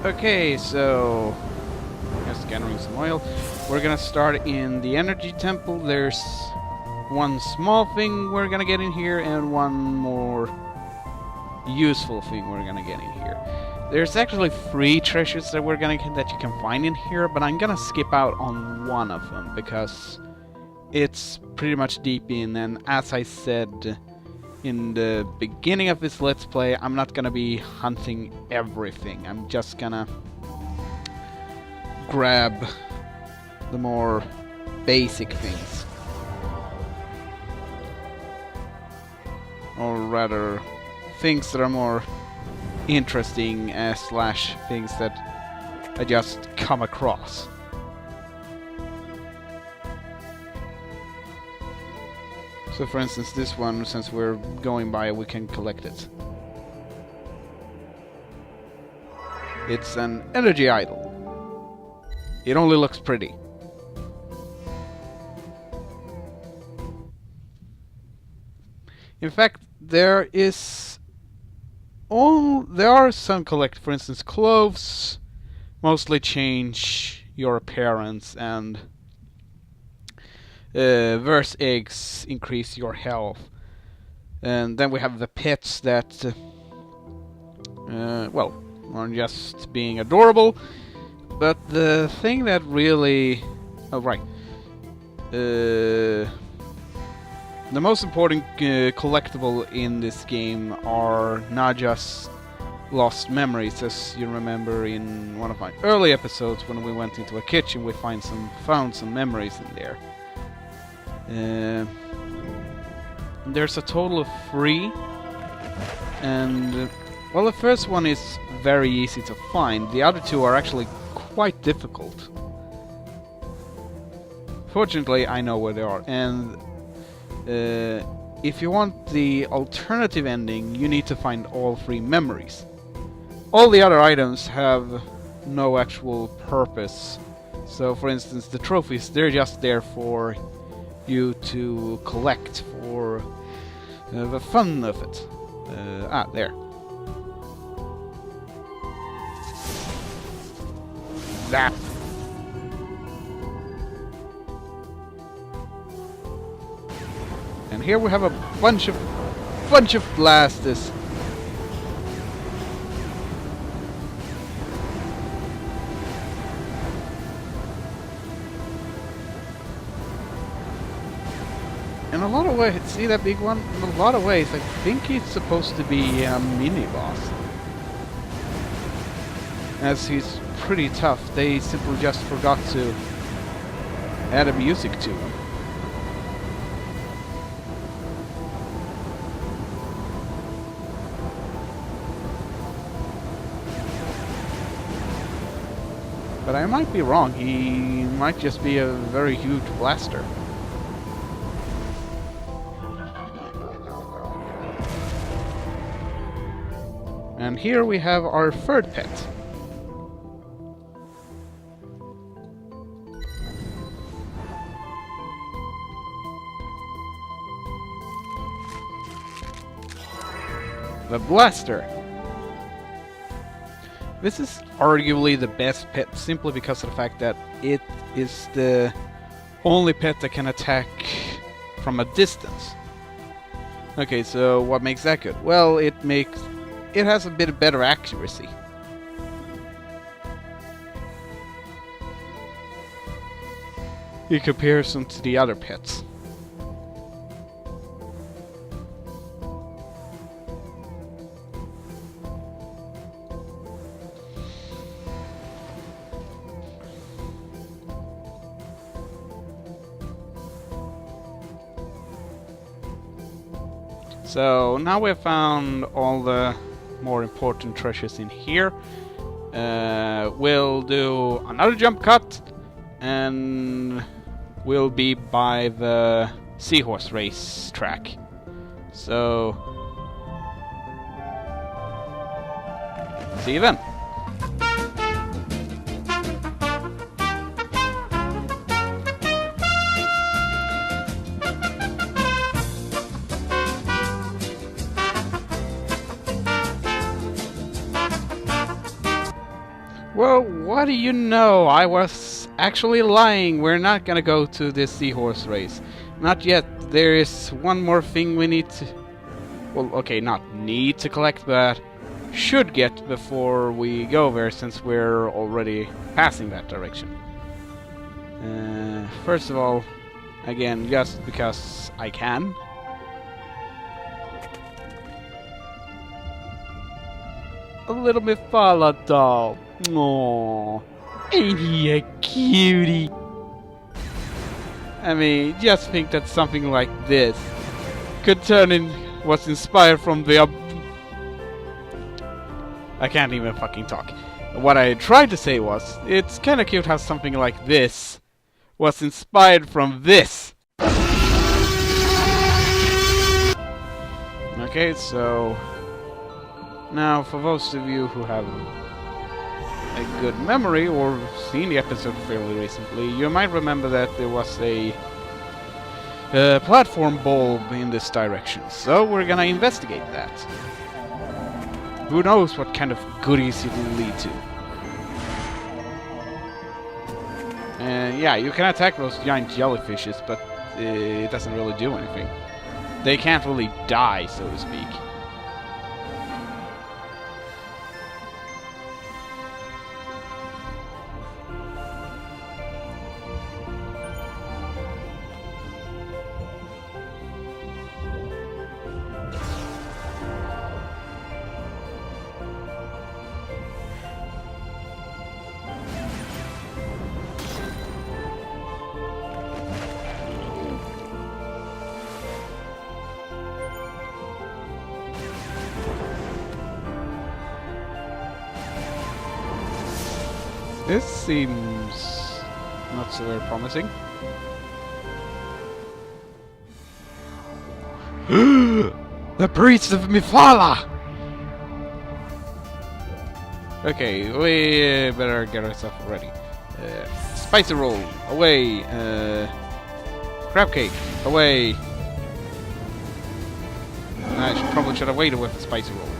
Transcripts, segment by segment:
Okay, so just gathering some oil. We're gonna start in the energy temple. There's one small thing we're gonna get in here and one more useful thing we're gonna get in here. There's actually 3 treasures that we're gonna get that you can find in here, but I'm gonna skip out on one of them because it's pretty much deep in, and as I said in the beginning of this Let's Play, I'm not gonna be hunting everything. I'm just gonna grab the more basic things. Or rather, things that are more interesting slash things that I just come across. So for instance, this one, since we're going by, we can collect it. It's an energy idol. It only looks pretty. In fact, there are some collect, for instance, clothes mostly change your appearance, and verse eggs increase your health. And then we have the pets that, well, are just being adorable. But the thing that really... Oh, right. The most important collectible in this game are not just lost memories, as you remember in one of my early episodes when we went into a kitchen, we found some memories in there. There's a total of 3, and well, the first one is very easy to find. The other 2 are actually quite difficult. Fortunately, I know where they are, and if you want the alternative ending, you need to find all 3 memories. All the other items have no actual purpose. So, for instance, the trophies, they're just there for you to collect for the fun of it. There. Zap! And here we have a bunch of blasters. In a lot of ways, see that big one? In a lot of ways, I think he's supposed to be a mini-boss. As he's pretty tough, they simply just forgot to add a music to him. But I might be wrong, he might just be a very huge blaster. And here we have our 3rd pet. The blaster. This is arguably the best pet simply because of the fact that it is the only pet that can attack from a distance. Okay, so what makes that good? Well, it has a bit better accuracy. In comparison to the other pets. So now we've found all the more important treasures in here. We'll do another jump cut, and we'll be by the seahorse race track. So, see you then. Well, what do you know? I was actually lying. We're not gonna go to this seahorse race. Not yet. There is one more thing we need to... Well, okay, not need to collect, but should get before we go there, since we're already passing that direction. First of all, again, just because I can. A little Mithala doll. Aww. Ain't he a cutie? I mean, just think that something like this could turn in... was inspired from the... I can't even fucking talk. What I tried to say was, it's kinda cute how something like this was inspired from this. Okay, so... Now, for those of you who have a good memory or seen the episode fairly recently, you might remember that there was a platform bulb in this direction. So we're gonna investigate that. Who knows what kind of goodies it will lead to. Yeah, you can attack those giant jellyfishes, but it doesn't really do anything. They can't really die, so to speak. This seems not so very promising. The priest of Mithala! Okay, we better get ourselves ready. Spicy roll, away. Crab cake, away. Probably should have waited with the spicy roll.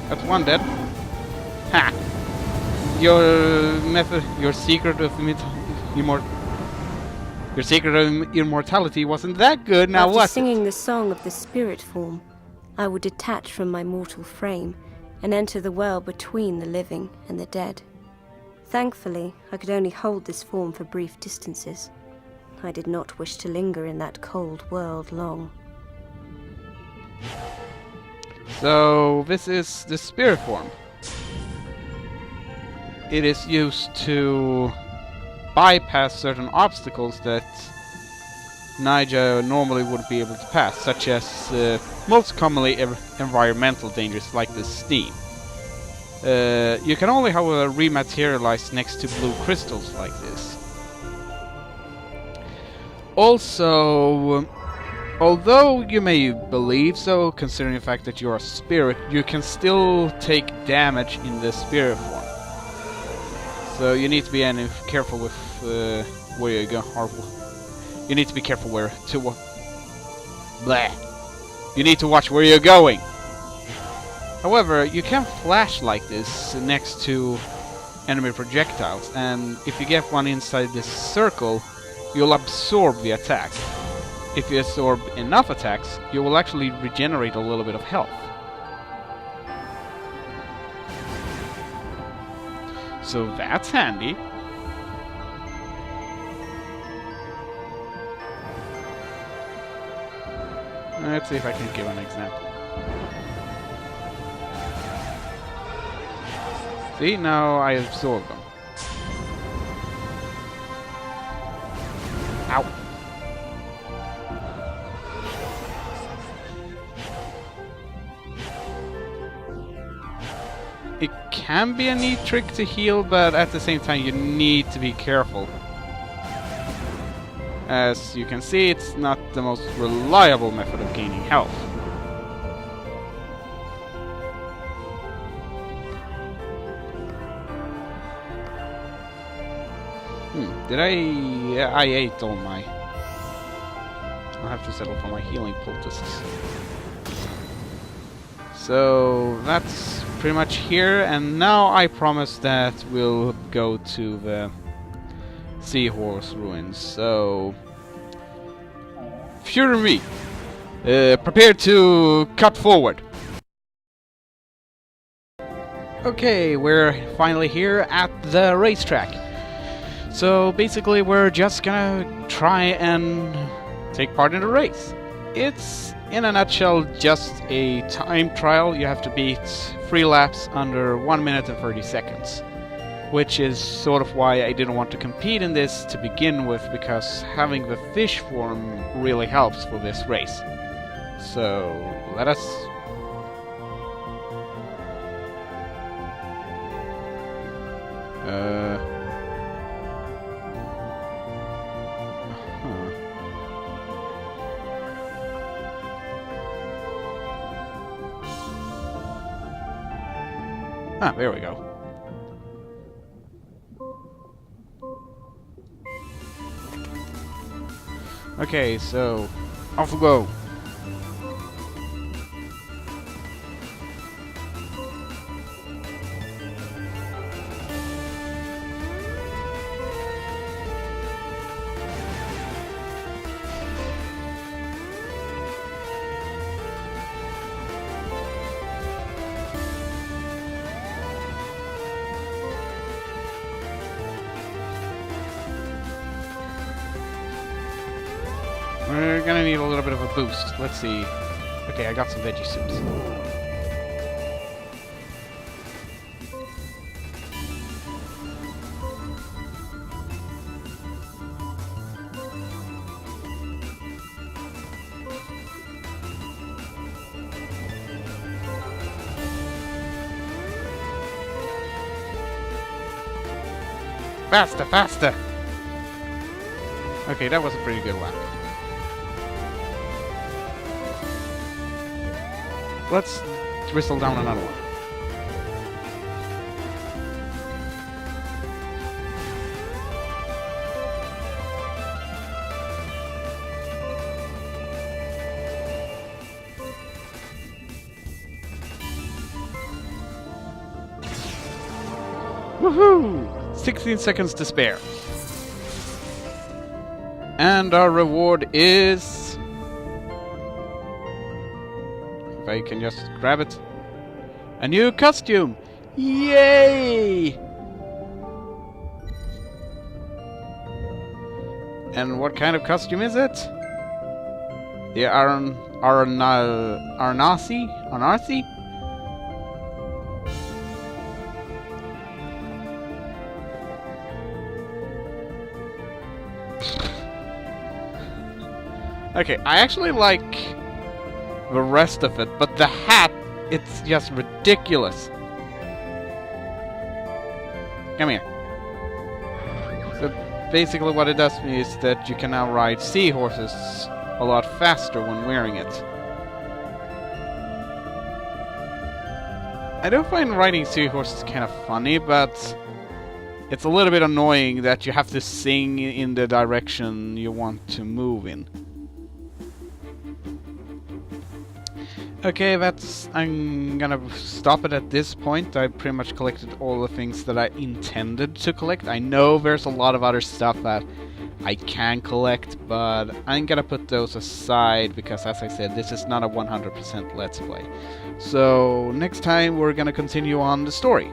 That's one dead. Ha! Your method, your secret of immortality wasn't that good. Now After what? singing the song of the spirit form, I would detach from my mortal frame and enter the world between the living and the dead. Thankfully, I could only hold this form for brief distances. I did not wish to linger in that cold world long. So this is the spirit form. It is used to bypass certain obstacles that Naija normally wouldn't be able to pass, such as most commonly environmental dangers like the steam. You can only, however, rematerialize next to blue crystals like this. Also, although you may believe so, considering the fact that you're a spirit, you can still take damage in the spirit form. So you need to be careful with where you go. Or you need to be careful where to. Blah. You need to watch where you're going. However, you can flash like this next to enemy projectiles, and if you get one inside this circle, you'll absorb the attack. If you absorb enough attacks, you will actually regenerate a little bit of health. So that's handy. Let's see if I can give an example. See, now I absorb them. Ow. It can be a neat trick to heal, but at the same time you need to be careful. As you can see, it's not the most reliable method of gaining health. Did I... Yeah, I ate all my... I'll have to settle for my healing poultices. So that's pretty much here, and now I promise that we'll go to the seahorse ruins. So Fury me, prepare to cut forward. Okay, we're finally here at the racetrack. So basically we're just gonna try and take part in the race. It's, in a nutshell, just a time trial. You have to beat 3 laps under 1 minute and 30 seconds. Which is sort of why I didn't want to compete in this to begin with, because having the fish form really helps for this race. So, let us... Ah, there we go. Okay, so off we go. We're gonna need a little bit of a boost. Let's see. Okay, I got some veggie soups. Faster, faster! Okay, that was a pretty good lap. Let's whistle down another one. Woohoo! 16 seconds to spare. And our reward is... If I can just grab it. A new costume! Yay! And what kind of costume is it? The Arnasi? Okay, I actually like the rest of it, but the hat, it's just ridiculous. Come here. So basically what it does is that you can now ride seahorses a lot faster when wearing it. I do find riding seahorses kind of funny, but it's a little bit annoying that you have to sing in the direction you want to move in. Okay, I'm gonna stop it at this point. I pretty much collected all the things that I intended to collect. I know there's a lot of other stuff that I can collect, but I'm gonna put those aside because, as I said, this is not a 100% Let's Play. So, next time we're gonna continue on the story.